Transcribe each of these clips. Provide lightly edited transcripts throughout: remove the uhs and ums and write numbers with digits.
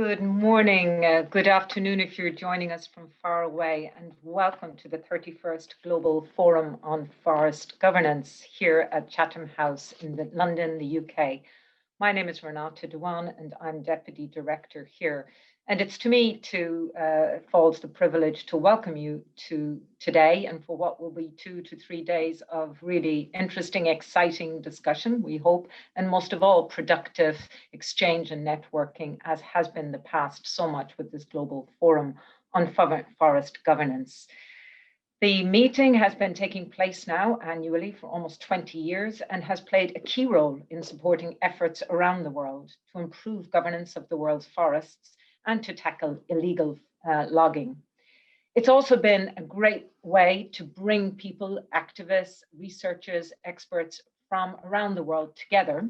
Good morning, good afternoon if you're joining us from far away, and welcome to the 31st Global Forum on Forest Governance here at Chatham House in London, the UK. My name is Renata Dwan and I'm Deputy Director here. And it's to me falls the privilege to welcome you to today and for what will be 2 to 3 days of really interesting, exciting discussion, we hope, and most of all, productive exchange and networking, as has been the past so much with this Global Forum on Forest Governance. The meeting has been taking place now annually for almost 20 years and has played a key role in supporting efforts around the world to improve governance of the world's forests and to tackle illegal logging. It's also been a great way to bring people, activists, researchers, experts from around the world together,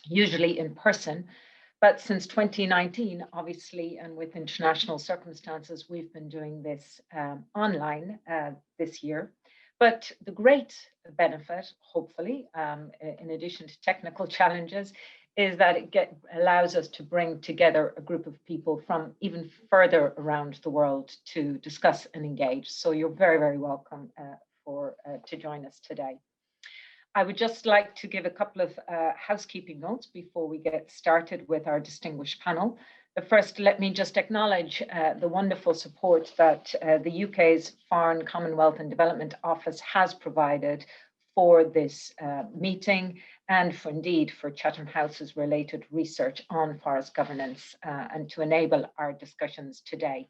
usually in person. But since 2019, obviously, and with international circumstances, we've been doing this online this year. But the great benefit, hopefully, in addition to technical challenges, is that it allows us to bring together a group of people from even further around the world to discuss and engage. So you're very, very welcome to join us today. I would just like to give a couple of housekeeping notes before we get started with our distinguished panel. But first, let me just acknowledge the wonderful support that the UK's Foreign, Commonwealth and Development Office has provided for this meeting and indeed for Chatham House's related research on forest governance and to enable our discussions today.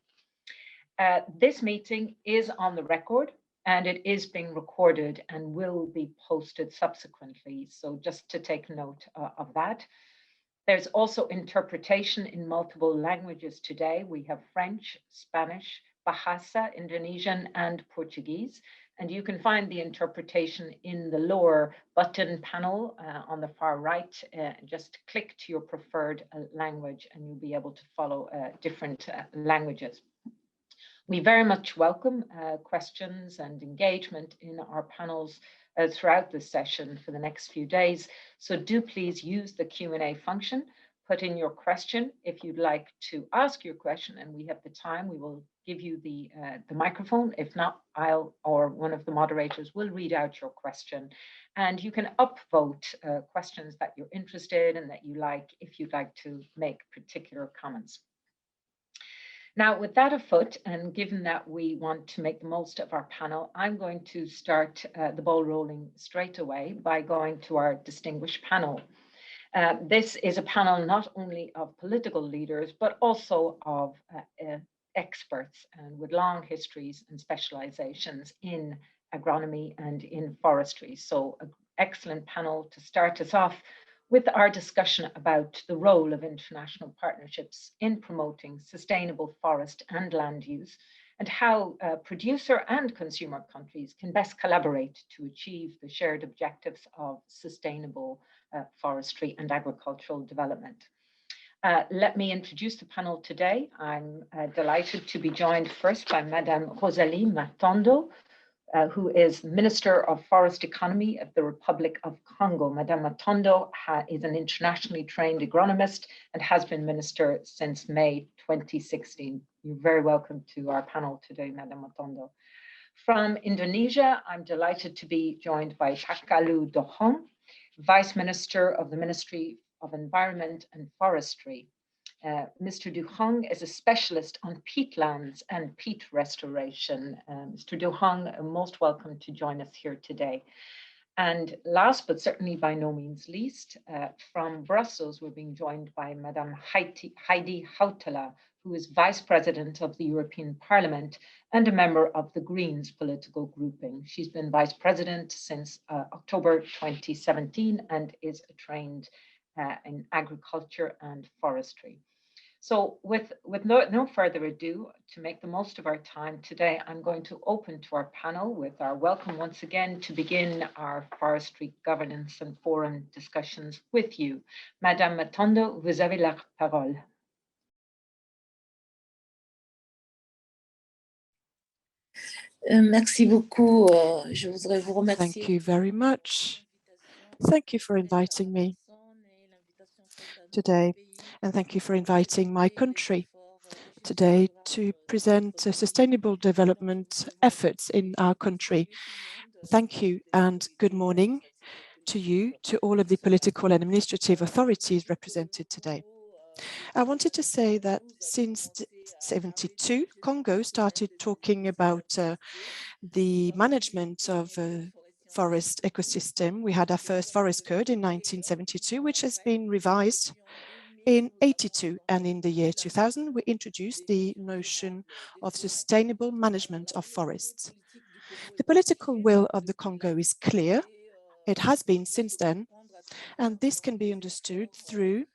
This meeting is on the record and it is being recorded and will be posted subsequently. So just to take note of that. There's also interpretation in multiple languages today. We have French, Spanish, Bahasa, Indonesian, and Portuguese. And you can find the interpretation in the lower button panel on the far right. Just click to your preferred language and you'll be able to follow different languages. We very much welcome questions and engagement in our panels throughout this session for the next few days. So do please use the Q&A function. Put in your question. If you'd like to ask your question and we have the time, we will give you the microphone. If not, I'll or one of the moderators will read out your question. And you can upvote questions that you're interested in, that you like, if you'd like to make particular comments. Now, with that afoot, and given that we want to make the most of our panel, I'm going to start the ball rolling straight away by going to our distinguished panel. This is a panel not only of political leaders, but also of experts and with long histories and specializations in agronomy and in forestry. So an excellent panel to start us off with our discussion about the role of international partnerships in promoting sustainable forest and land use, and how producer and consumer countries can best collaborate to achieve the shared objectives of sustainable forestry and agricultural development. Let me introduce the panel today. I'm delighted to be joined first by Madame Rosalie Matondo, who is Minister of Forest Economy of the Republic of Congo. Madame Matondo is an internationally trained agronomist and has been Minister since May 2016. You're very welcome to our panel today, Madame Matondo. From Indonesia, I'm delighted to be joined by Alue Dohong, Vice Minister of the Ministry of Environment and Forestry. Mr. Dohong is a specialist on peatlands and peat restoration. Mr. Dohong, most welcome to join us here today. And last, but certainly by no means least, from Brussels, we're being joined by Madame Heidi Hautala, who is Vice President of the European Parliament and a member of the Greens political grouping. She's been Vice President since October 2017 and is trained in agriculture and forestry. So with no further ado, to make the most of our time today, I'm going to open to our panel with our welcome once again to begin our forestry governance and forum discussions with you. Madame Matondo, vous avez la parole. Merci beaucoup. Je voudrais vous remercier. Thank you very much. Thank you for inviting me today, and thank you for inviting my country today to present sustainable development efforts in our country. Thank you and good morning to you, to all of the political and administrative authorities represented today. I wanted to say that since 1972, Congo started talking about the management of forest ecosystem. We had our first forest code in 1972, which has been revised in 1982, and in the year 2000, we introduced the notion of sustainable management of forests. The political will of the Congo is clear. It has been since then, and this can be understood through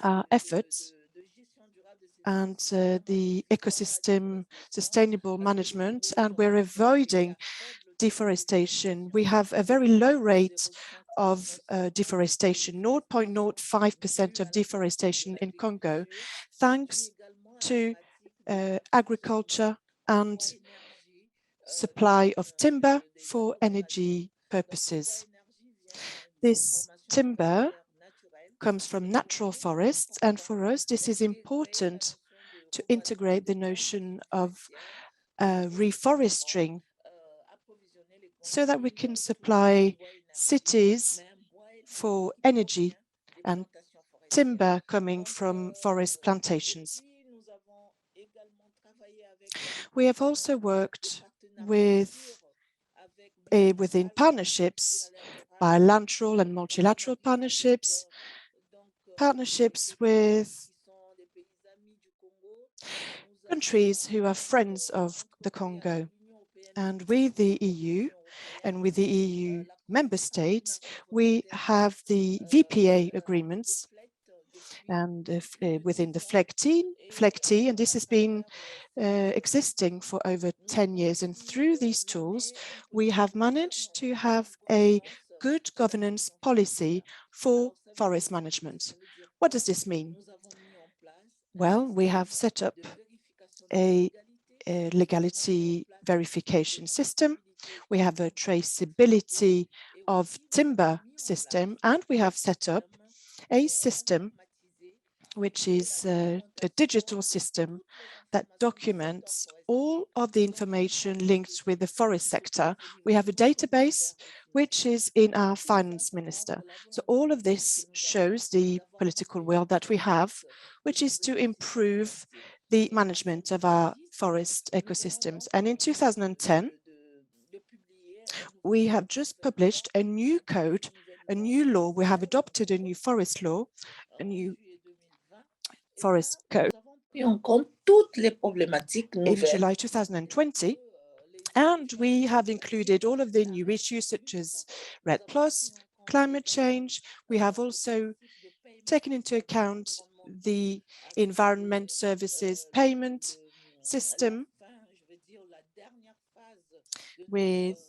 our efforts and the ecosystem sustainable management, and we're avoiding deforestation. We have a very low rate of deforestation, 0.05% of deforestation in Congo, thanks to agriculture and supply of timber for energy purposes. This timber comes from natural forests, and for us, this is important to integrate the notion of reforesting so that we can supply cities for energy and timber coming from forest plantations. We have also worked within partnerships, bilateral and multilateral partnerships with countries who are friends of the Congo. And with the EU and with the EU member states, we have the VPA agreements and within the FLEGT, and this has been existing for over 10 years. And through these tools, we have managed to have a good governance policy for forest management. What does this mean? Well, we have set up a legality verification system. We have a traceability of timber system, and we have set up a system which is a digital system that documents all of the information linked with the forest sector. We have a database which is in our finance minister. So all of this shows the political will that we have, which is to improve the management of our forest ecosystems. And in 2010, we have just published a new code, a new law. We have adopted a new forest law, a new forest code en compte toutes les problématiques in nouvelles. July 2020. And we have included all of the new issues such as REDD+, climate change. We have also taken into account the environment services payment system with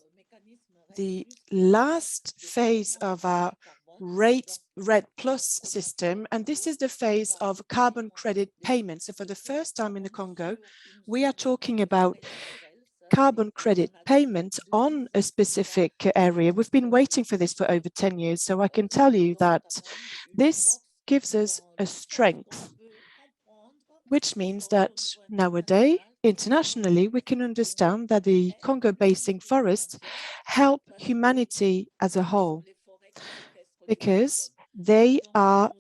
the last phase of our REDD+ system, and this is the phase of carbon credit payments. So for the first time in the Congo, we are talking about carbon credit payment on a specific area. We've been waiting for this for over 10 years, so I can tell you that this gives us a strength, which means that nowadays, internationally, we can understand that the Congo basin forests help humanity as a whole, because they are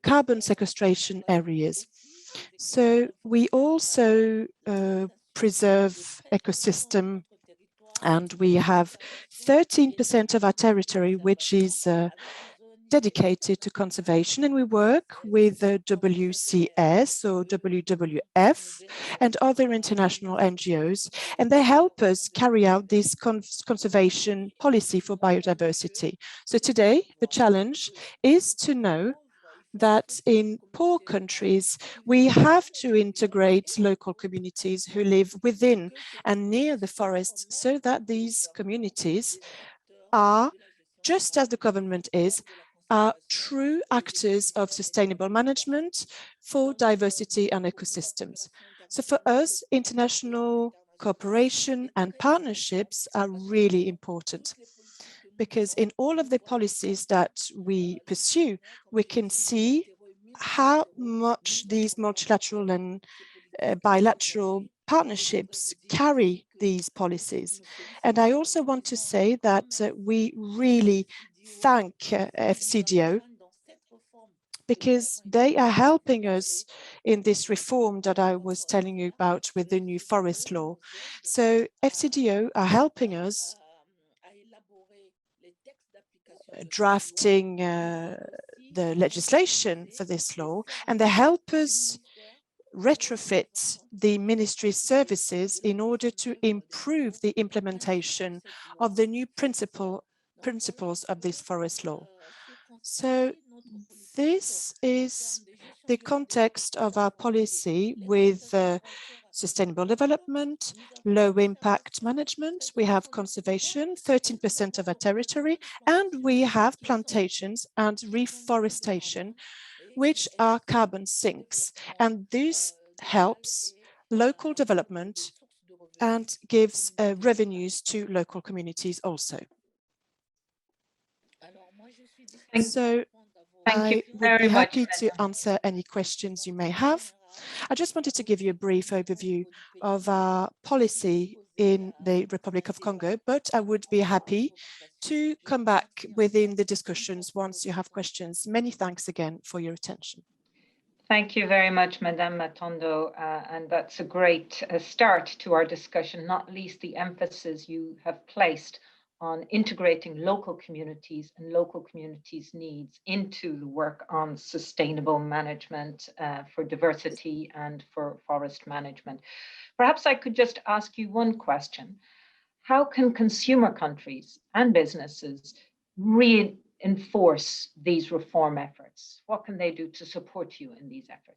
carbon sequestration areas. So we also preserve ecosystem, and we have 13% of our territory which is dedicated to conservation, and we work with WCS or WWF and other international NGOs, and they help us carry out this conservation policy for biodiversity. So today, the challenge is to know that in poor countries, we have to integrate local communities who live within and near the forests so that these communities are, just as the government is, are true actors of sustainable management for diversity and ecosystems. So for us, international cooperation and partnerships are really important, because in all of the policies that we pursue, we can see how much these multilateral and bilateral partnerships carry these policies. And I also want to say that we really thank FCDO because they are helping us in this reform that I was telling you about with the new forest law. So FCDO are helping us drafting the legislation for this law, and they help us retrofit the ministry's services in order to improve the implementation of the new principles of this forest law. So this is the context of our policy with sustainable development, low impact management. We have conservation, 13% of our territory, and we have plantations and reforestation, which are carbon sinks. And this helps local development and gives revenues to local communities also. So I would be happy to answer any questions you may have. I just wanted to give you a brief overview of our policy in the Republic of Congo, but I would be happy to come back within the discussions once you have questions. Many thanks again for your attention. Thank you very much, Madame Matondo, and that's a great start to our discussion, not least the emphasis you have placed on integrating local communities and local communities' needs into the work on sustainable management for diversity and for forest management. Perhaps I could just ask you one question. How can consumer countries and businesses reinforce these reform efforts? What can they do to support you in these efforts?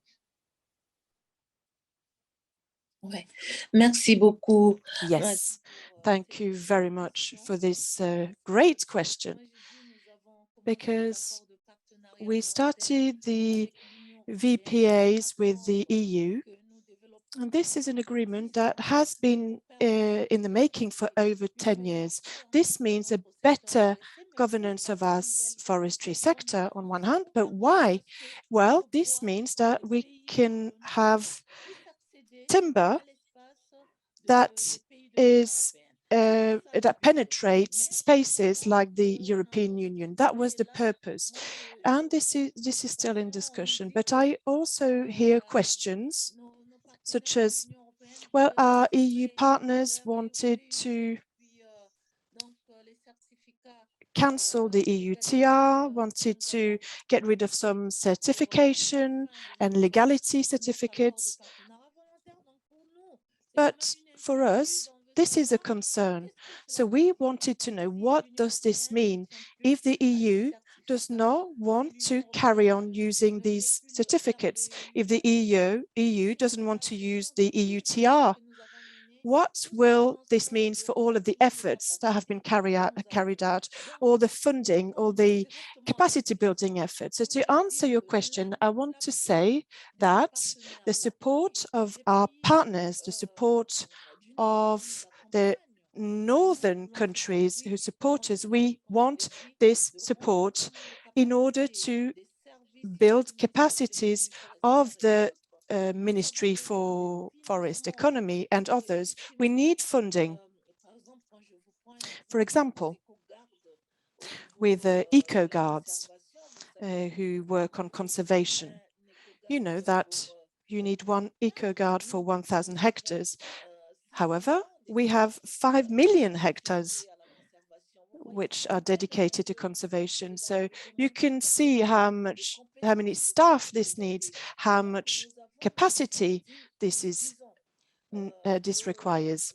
Ouais. Merci beaucoup. Yes, thank you very much for this great question, because we started the VPAs with the EU, and this is an agreement that has been in the making for over 10 years. This means a better governance of our forestry sector on one hand, but why? Well, this means that we can have timber that is that penetrates spaces like the European Union. That was the purpose, and this is still in discussion. But I also hear questions such as, well, our EU partners wanted to cancel the EUTR, wanted to get rid of some certification and legality certificates. But for us, this is a concern. So we wanted to know, what does this mean if the EU does not want to carry on using these certificates? If the EU doesn't want to use the EUTR, what will this mean for all of the efforts that have been carried out, all the funding, all the capacity building efforts? So to answer your question, I want to say that the support of our partners, the support of the northern countries who support us, we want this support in order to build capacities of the Ministry for Forest Economy and others. We need funding. For example, with eco guards who work on conservation. You know that you need one eco guard for 1,000 hectares. However, we have 5 million hectares which are dedicated to conservation. So you can see how many staff this needs, how much capacity this requires.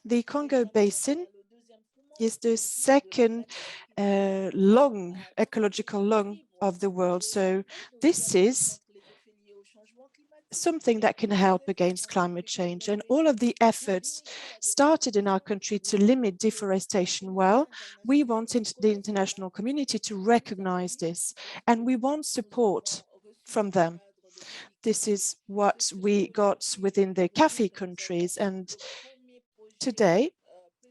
The Congo Basin is the second ecological lung of the world. So this is something that can help against climate change, and all of the efforts started in our country to limit deforestation. Well, we want the international community to recognize this, and we want support from them. This is what we got within the CAFI countries, and today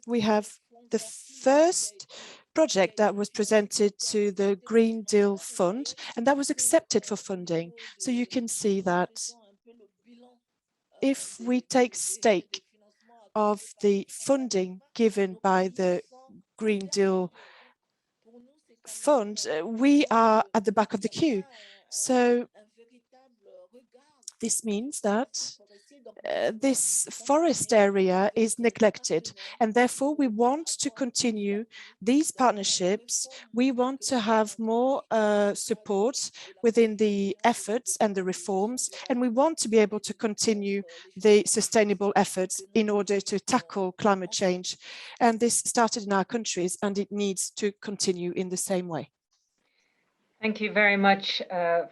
we have the first project that was presented to the Green Deal Fund, and that was accepted for funding. So you can see that if we take stake of the funding given by the Green Deal Fund, we are at the back of the queue. So this means that this forest area is neglected, and therefore we want to continue these partnerships. We want to have more support within the efforts and the reforms, and we want to be able to continue the sustainable efforts in order to tackle climate change. And this started in our countries, and it needs to continue in the same way. Thank you very much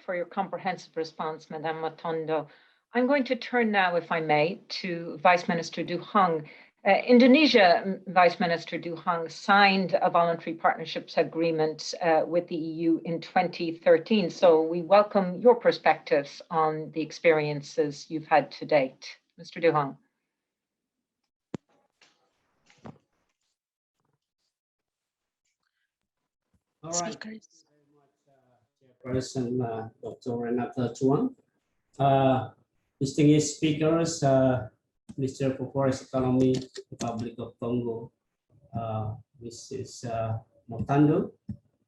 for your comprehensive response, Madame Matondo. I'm going to turn now, if I may, to Vice Minister Dohong. Indonesia, Vice Minister Dohong, signed a voluntary partnerships agreement with the EU in 2013. So we welcome your perspectives on the experiences you've had to date. Mr. Dohong. All right. Chairperson Dr. Renata Dwan, distinguished speakers, Minister for Forest Economy, Republic of Congo, Mrs. Matondo,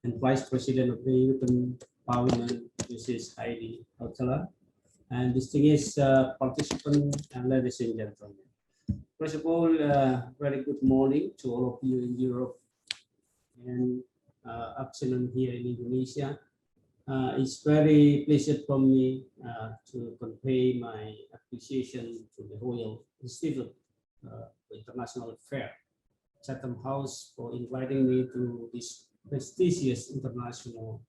and Vice President of the European Parliament, Mrs. Heidi Hautala, and distinguished participants, and ladies and gentlemen. First of all, very good morning to all of you in Europe and afternoon here in Indonesia. It's very pleasant for me to convey my appreciation to the Royal Institute for International Affairs, Chatham House, for inviting me to this prestigious international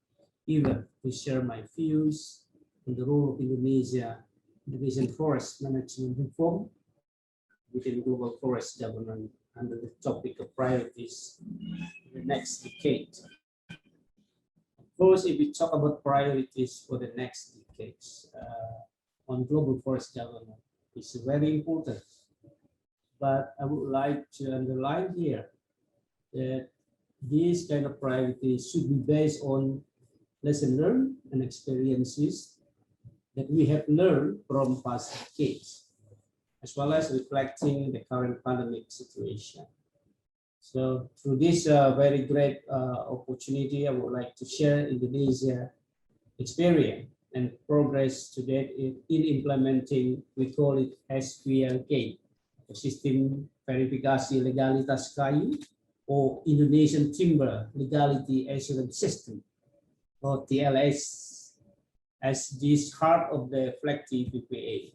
event to share my views on the role of Indonesian forest management reform within global forest governance under the topic of priorities in the next decade. Of course, if we talk about priorities for the next decades on global forest governance, it's very important. But I would like to underline here that these kind of priorities should be based on lessons learned and experiences that we have learned from past decades, as well as reflecting the current pandemic situation. So through this very great opportunity, I would like to share Indonesia experience and progress to date in implementing, we call it SPLK, Sistem Verifikasi Legalitas Kayu, or Indonesian Timber Legality Assurance System, or TLS, as this heart of the FLEGT VPA.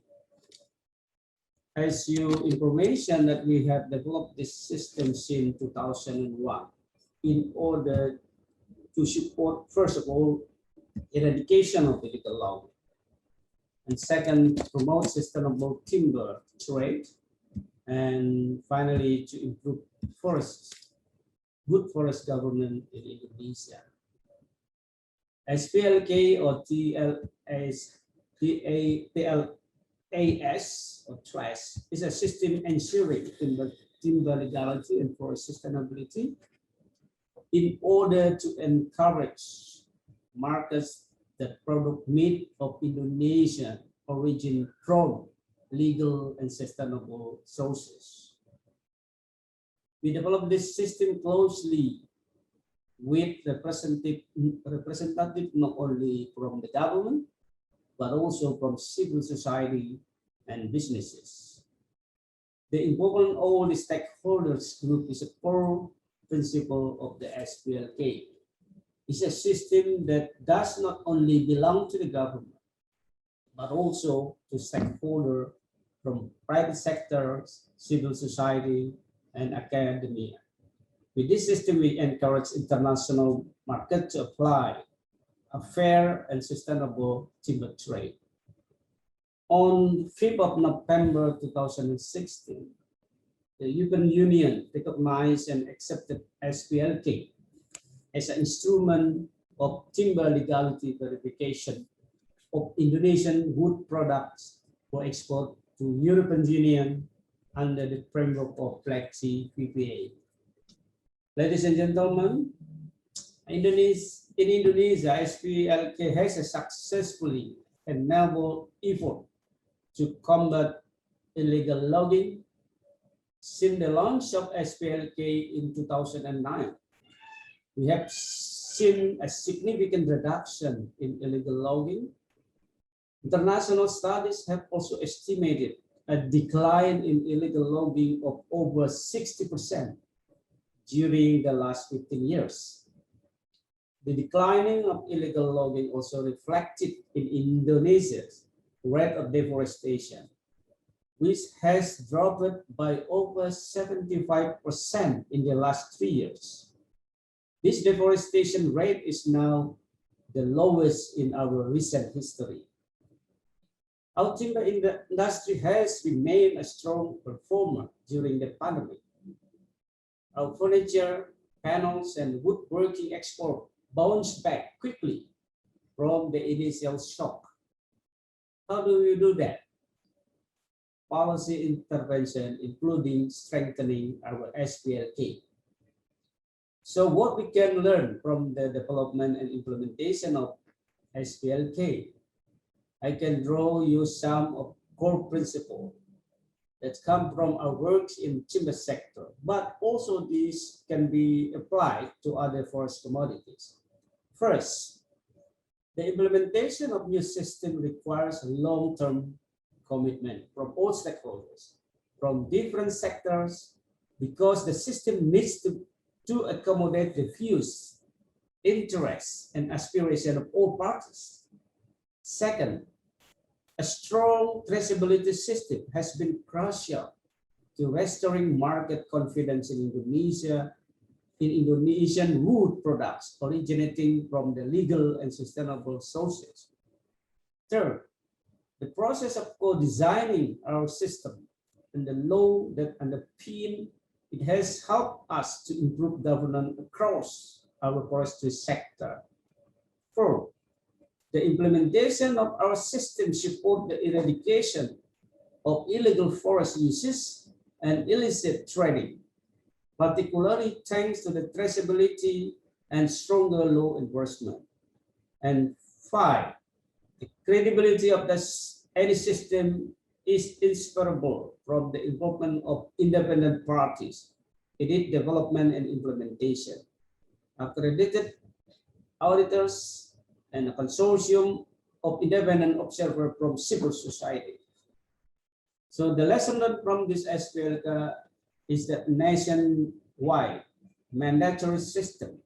As you information that we have developed this system since 2001 in order to support, first of all, eradication of illegal logging, and second, promote sustainable timber trade, and finally, to improve good forest governance in Indonesia. SPLK or TLS or TRAS is a system ensuring timber legality and forest sustainability in order to encourage markets that produce meat of Indonesian origin from legal and sustainable sources. We developed this system closely with representative not only from the government, but also from civil society and businesses. The involvement of all the stakeholders group is a core principle of the SPLK. It's a system that does not only belong to the government, but also to stakeholders from private sectors, civil society, and academia. With this system, we encourage international market to apply a fair and sustainable timber trade. On 5th of November 2016, the European Union recognized and accepted SPLK as an instrument of timber legality verification of Indonesian wood products for export to European Union under the framework of FLEGT VPA. Ladies and gentlemen, in Indonesia, SPLK has successfully enabled effort to combat illegal logging since the launch of SPLK in 2009. We have seen a significant reduction in illegal logging. International studies have also estimated a decline in illegal logging of over 60% during the last 15 years. The declining of illegal logging also reflected in Indonesia's rate of deforestation, which has dropped by over 75% in the last 3 years. This deforestation rate is now the lowest in our recent history. Our timber industry has remained a strong performer during the pandemic. Our furniture, panels, and woodworking export bounced back quickly from the initial shock. How do we do that? Policy intervention, including strengthening our SPLK. So what we can learn from the development and implementation of SPLK? I can draw you some of core principles that come from our work in timber sector, but also these can be applied to other forest commodities. First, the implementation of new system requires long-term commitment from all stakeholders, from different sectors, because the system needs to accommodate the views, interests, and aspirations of all parties. Second, a strong traceability system has been crucial to restoring market confidence in Indonesia, in Indonesian wood products originating from the legal and sustainable sources. Third, the process of co-designing our system and the law that underpin it has helped us to improve governance across our forestry sector. Fourth, the implementation of our system support the eradication of illegal forest uses and illicit trading, particularly thanks to the traceability and stronger law enforcement. And five, the credibility of any system is inseparable from the involvement of independent parties in its development and implementation. Accredited auditors and a consortium of independent observers from civil society. So the lesson learned from this SPLK is that nationwide mandatory system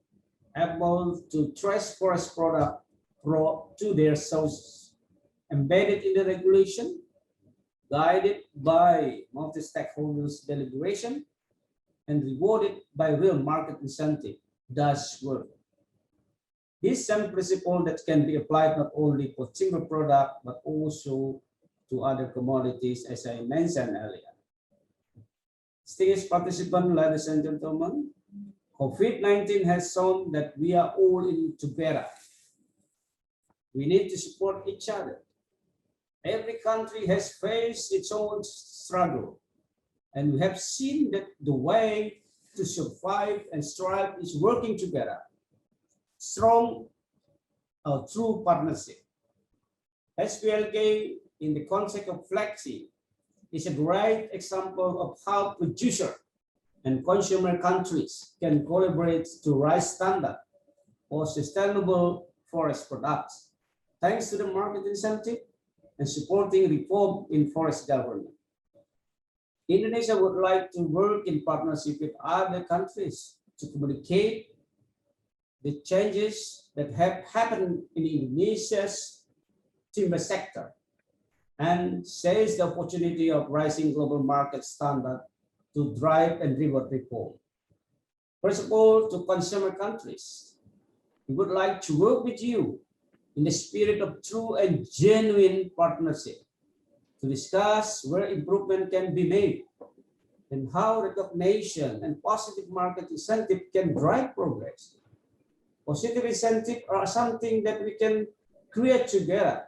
able to trace forest product to their sources, embedded in the regulation, guided by multi-stakeholders deliberation, and rewarded by real market incentive does work. These same principles that can be applied not only for timber product, but also to other commodities, as I mentioned earlier. Distinguished participants, ladies and gentlemen, COVID-19 has shown that we are all in together. We need to support each other. Every country has faced its own struggle, and we have seen that the way to survive and strive is working together. Strong true partnership. SPLK in the concept of FLEGT is a great example of how producer and consumer countries can collaborate to raise standard for sustainable forest products, thanks to the market incentive and supporting reform in forest government. Indonesia would like to work in partnership with other countries to communicate the changes that have happened in Indonesia's timber sector and seize the opportunity of rising global market standard to drive and reward reform. First of all, to consumer countries, we would like to work with you in the spirit of true and genuine partnership to discuss where improvement can be made and how recognition and positive market incentive can drive progress. Positive incentives are something that we can create together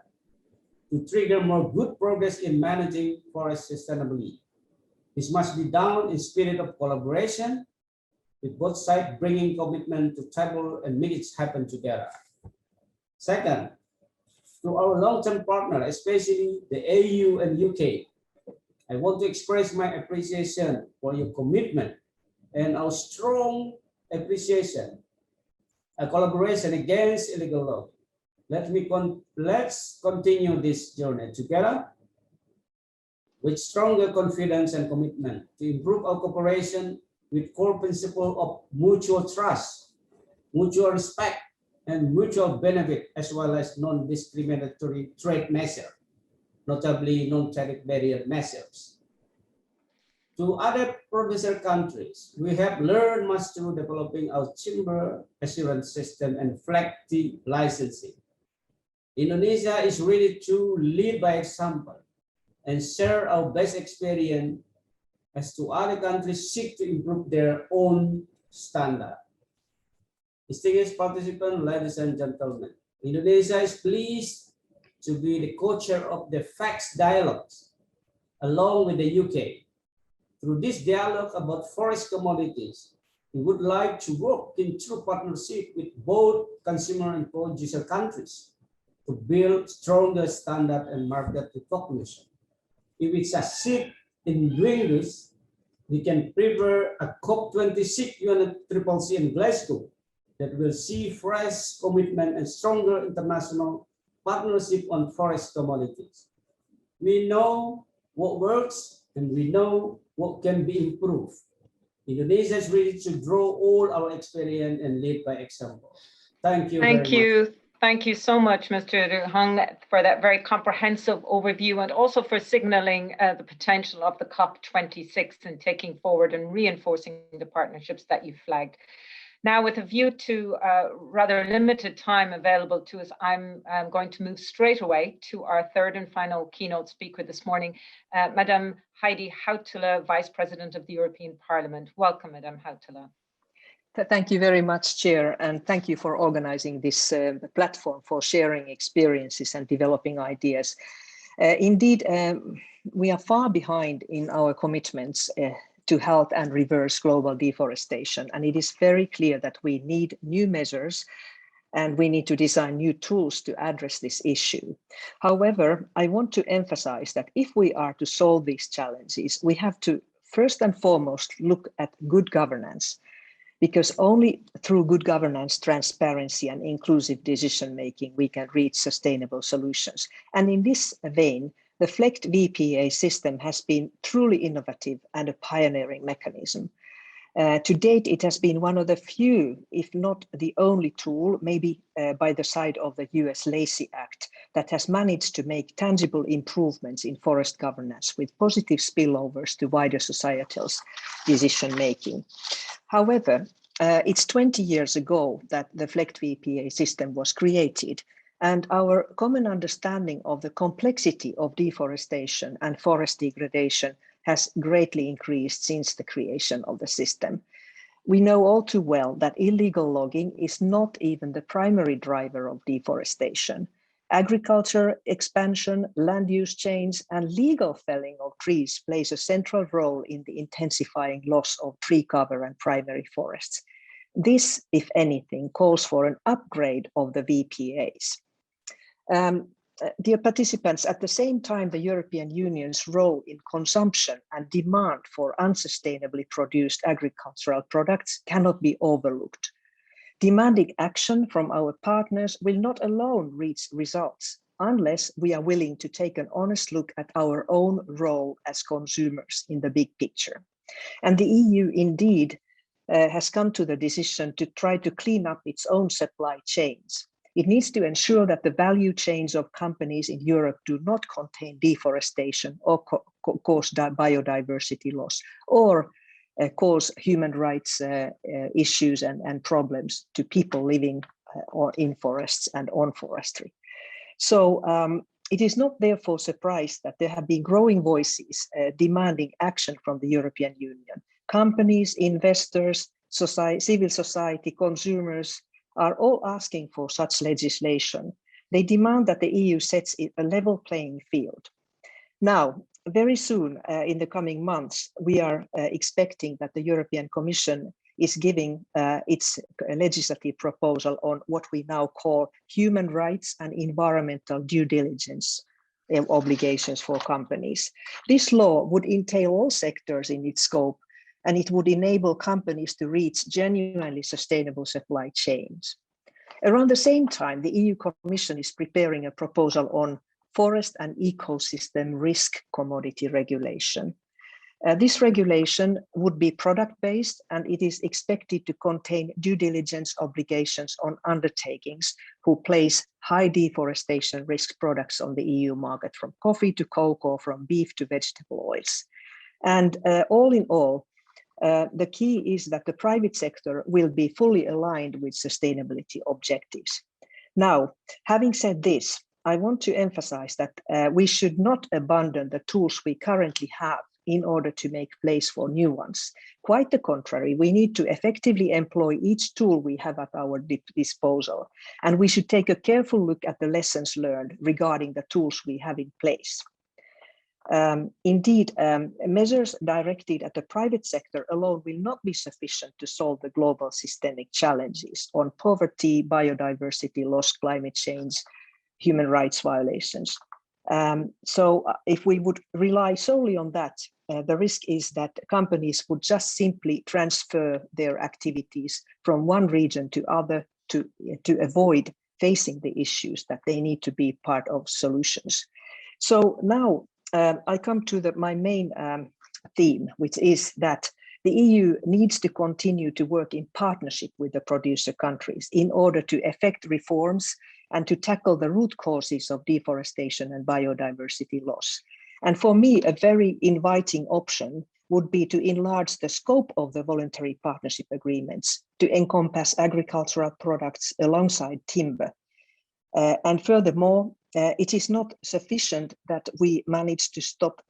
to trigger more good progress in managing forest sustainably. This must be done in spirit of collaboration with both sides bringing commitment to table and make it happen together. Second, to our long-term partner, especially the EU and UK, I want to express my appreciation for your commitment and our strong appreciation, a collaboration against illegal logging. Let's continue this journey together with stronger confidence and commitment to improve our cooperation with core principle of mutual trust, mutual respect, and mutual benefit, as well as non-discriminatory trade measures, notably non-tariff barrier measures. To other producer countries, we have learned much through developing our timber assurance system and FLEGT licensing. Indonesia is ready to lead by example and share our best experience as to other countries seek to improve their own standard. Distinguished participants, ladies and gentlemen, Indonesia is pleased to be the co-chair of the FLEGT dialogues along with the UK. Through this dialogue about forest commodities, we would like to work in true partnership with both consumer and producer countries to build stronger standard and market recognition. If we succeed in doing this, we can prepare a COP26 UNFCCC in Glasgow that will see fresh commitment and stronger international partnership on forest commodities. We know what works and we know what can be improved. Indonesia is ready to draw all our experience and lead by example. Thank you very much. Thank you so much, Mr. Dohong, for that very comprehensive overview and also for signaling the potential of the COP26 and taking forward and reinforcing the partnerships that you flagged. Now, with a view to rather limited time available to us, I'm going to move straight away to our third and final keynote speaker this morning, Madame Heidi Hautala, Vice President of the European Parliament. Welcome, Madame Hautala. Thank you very much, Chair, and thank you for organizing this platform for sharing experiences and developing ideas. Indeed, we are far behind in our commitments to halt and reverse global deforestation, and it is very clear that we need new measures and we need to design new tools to address this issue. However, I want to emphasize that if we are to solve these challenges, we have to first and foremost look at good governance, because only through good governance, transparency, and inclusive decision-making, we can reach sustainable solutions. And in this vein, the FLEGT VPA system has been truly innovative and a pioneering mechanism. To date, it has been one of the few, if not the only tool, maybe by the side of the US Lacey Act, that has managed to make tangible improvements in forest governance with positive spillovers to wider societal decision-making. However, it's 20 years ago that the FLEGT VPA system was created, and our common understanding of the complexity of deforestation and forest degradation has greatly increased since the creation of the system. We know all too well that illegal logging is not even the primary driver of deforestation. Agriculture expansion, land use change, and legal felling of trees plays a central role in the intensifying loss of tree cover and primary forests. This, if anything, calls for an upgrade of the VPAs. Dear participants, at the same time, the European Union's role in consumption and demand for unsustainably produced agricultural products cannot be overlooked. Demanding action from our partners will not alone reach results unless we are willing to take an honest look at our own role as consumers in the big picture. And the EU indeed has come to the decision to try to clean up its own supply chains. It needs to ensure that the value chains of companies in Europe do not contain deforestation or cause biodiversity loss or cause human rights issues and problems to people living in forests and on forestry. So it is not therefore surprised that there have been growing voices demanding action from the European Union. Companies, investors, civil society, consumers are all asking for such legislation. They demand that the EU sets a level playing field. Now, very soon, in the coming months, we are expecting that the European Commission is giving its legislative proposal on what we now call human rights and environmental due diligence obligations for companies. This law would entail all sectors in its scope, and it would enable companies to reach genuinely sustainable supply chains. Around the same time, the EU Commission is preparing a proposal on forest and ecosystem risk commodity regulation. This regulation would be product-based, and it is expected to contain due diligence obligations on undertakings who place high deforestation risk products on the EU market, from coffee to cocoa, from beef to vegetable oils. And all in all, the key is that the private sector will be fully aligned with sustainability objectives. Now, having said this, I want to emphasize that we should not abandon the tools we currently have in order to make place for new ones. Quite the contrary, we need to effectively employ each tool we have at our disposal, and we should take a careful look at the lessons learned regarding the tools we have in place. Indeed, measures directed at the private sector alone will not be sufficient to solve the global systemic challenges on poverty, biodiversity loss, climate change, human rights violations. So if we would rely solely on that, the risk is that companies would just simply transfer their activities from one region to other to avoid facing the issues that they need to be part of solutions. So now I come to my main theme, which is that the EU needs to continue to work in partnership with the producer countries in order to effect reforms and to tackle the root causes of deforestation and biodiversity loss. And for me, a very inviting option would be to enlarge the scope of the voluntary partnership agreements to encompass agricultural products alongside timber. And furthermore, it is not sufficient that we manage to stop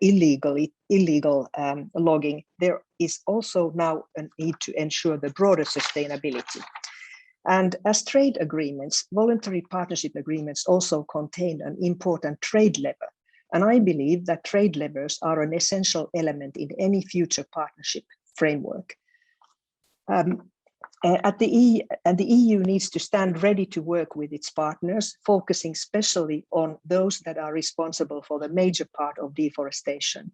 illegal logging. There is also now a need to ensure the broader sustainability. And as trade agreements, voluntary partnership agreements also contain an important trade lever. And I believe that trade levers are an essential element in any future partnership framework. The EU needs to stand ready to work with its partners, focusing especially on those that are responsible for the major part of deforestation.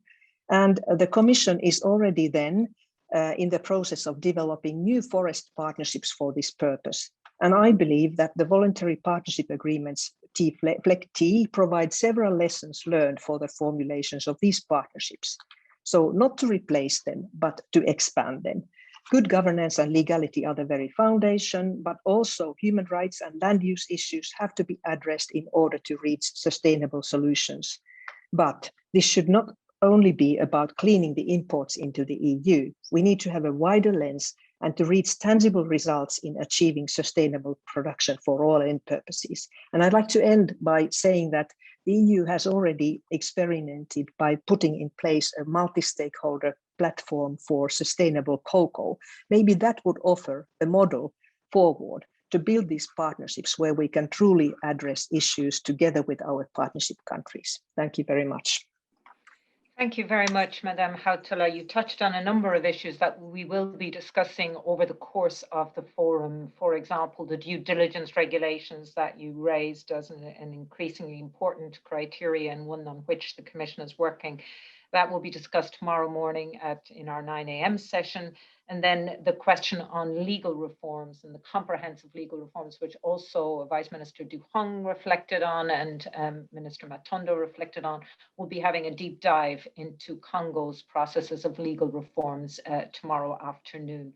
And the Commission is already then in the process of developing new forest partnerships for this purpose. And I believe that the voluntary partnership agreements, FLEGT, provide several lessons learned for the formulations of these partnerships. So not to replace them, but to expand them. Good governance and legality are the very foundation, but also human rights and land use issues have to be addressed in order to reach sustainable solutions. But this should not only be about cleaning the imports into the EU. We need to have a wider lens and to reach tangible results in achieving sustainable production for all end purposes. And I'd like to end by saying that the EU has already experimented by putting in place a multi-stakeholder platform for sustainable cocoa. Maybe that would offer a model forward to build these partnerships where we can truly address issues together with our partnership countries. Thank you very much. Thank you very much, Madame Hautala. You touched on a number of issues that we will be discussing over the course of the forum. For example, the due diligence regulations that you raised as an increasingly important criteria and one on which the Commission is working. That will be discussed tomorrow morning in our 9 a.m. session. And then the question on legal reforms and the comprehensive legal reforms, which also Vice Minister Dohong reflected on and Minister Matondo reflected on. We'll be having a deep dive into Congo's processes of legal reforms tomorrow afternoon.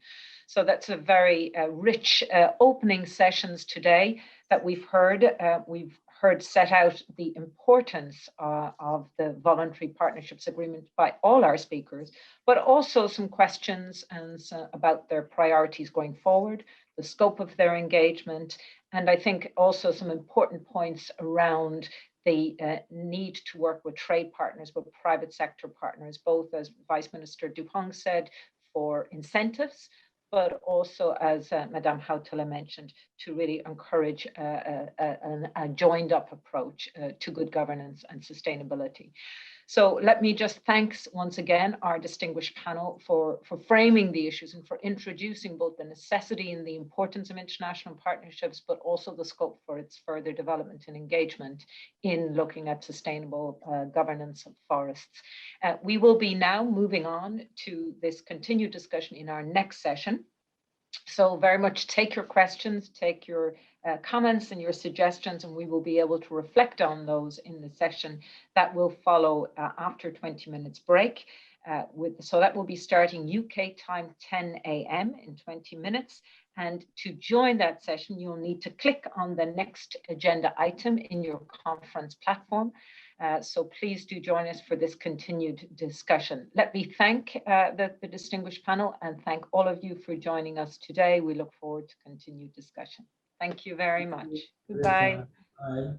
So that's a very rich opening sessions today that we've heard. We've heard set out the importance of the voluntary partnerships agreement by all our speakers, but also some questions and about their priorities going forward, the scope of their engagement, and I think also some important points around the need to work with trade partners, with private sector partners, both as Vice Minister Dohong said, for incentives, but also, as Madame Hautala mentioned, to really encourage a joined up approach to good governance and sustainability. So let me just thank once again our distinguished panel for framing the issues and for introducing both the necessity and the importance of international partnerships, but also the scope for its further development and engagement in looking at sustainable governance of forests. We will be now moving on to this continued discussion in our next session. So very much take your questions, take your comments and your suggestions, and we will be able to reflect on those in the session that will follow after 20 minutes break. So that will be starting UK time 10 a.m. in 20 minutes. And to join that session, you'll need to click on the next agenda item in your conference platform. So please do join us for this continued discussion. Let me thank the distinguished panel and thank all of you for joining us today. We look forward to continued discussion. Thank you very much. Goodbye. Bye.